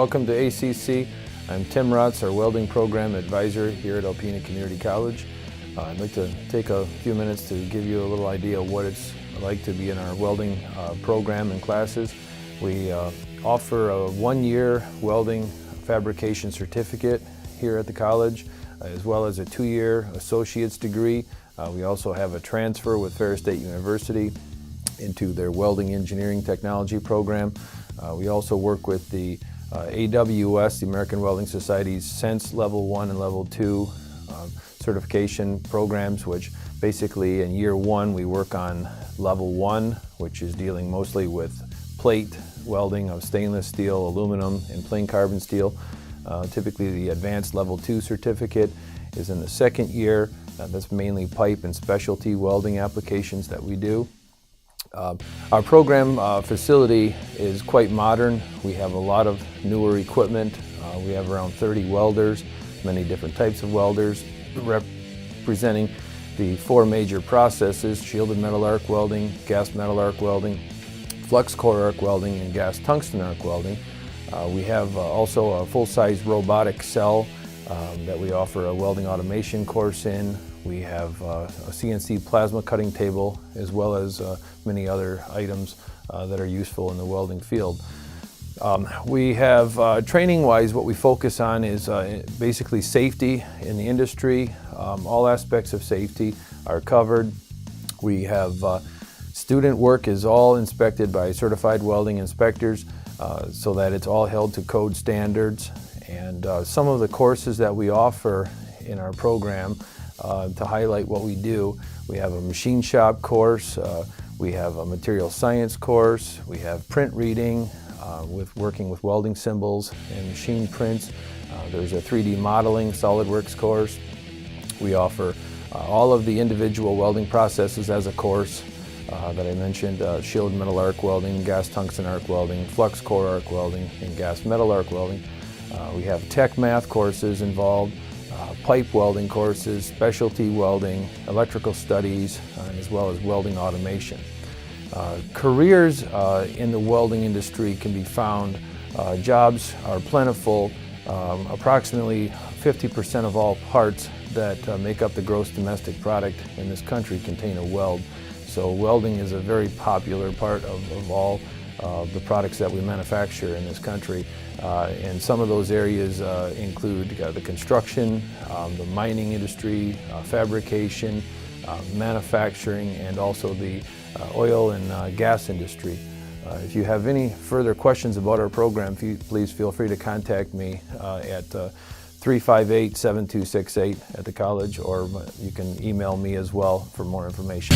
Welcome to ACC. I'm Tim Rotz, our welding program advisor here at Alpena Community College. I'd like to take a few minutes to give you a little idea of what it's like to be in our welding program and classes. We offer a one-year welding fabrication certificate here at the college, as well as a two-year associate's degree. We also have a transfer with Ferris State University into their welding engineering technology program. We also work with the AWS, the American Welding Society's Sense Level 1 and Level 2 certification programs, which basically in year one we work on Level 1, which is dealing mostly with plate welding of stainless steel, aluminum, and plain carbon steel. Typically the Advanced Level 2 certificate is in the second year. That's mainly pipe and specialty welding applications that we do. Our program facility is quite modern. We have a lot of newer equipment. We have around 30 welders, many different types of welders, representing the four major processes: shielded metal arc welding, gas metal arc welding, flux core arc welding, and gas tungsten arc welding. We have also a full-size robotic cell that we offer a welding automation course in. We have a CNC plasma cutting table, as well as many other items that are useful in the welding field. We have, training-wise, what we focus on is basically safety in the industry. All aspects of safety are covered. We have student work is all inspected by certified welding inspectors so that it's all held to code standards. And some of the courses that we offer in our program to highlight what we do: we have a machine shop course, we have a material science course, we have print reading with working with welding symbols and machine prints. There's a 3D modeling SolidWorks course. We offer all of the individual welding processes as a course that I mentioned: shielded metal arc welding, gas tungsten arc welding, flux core arc welding, and gas metal arc welding. We have tech math courses involved, pipe welding courses, specialty welding, electrical studies, as well as welding automation. Careers in the welding industry can be found. Jobs are plentiful. Approximately 50% of all parts that make up the gross domestic product in this country contain a weld. So welding is a very popular part of all the products that we manufacture in this country. And some of those areas include the construction, the mining industry, fabrication, manufacturing, and also the oil and gas industry. If you have any further questions about our program, please feel free to contact me at 358-7268 at the college, or you can email me as well for more information.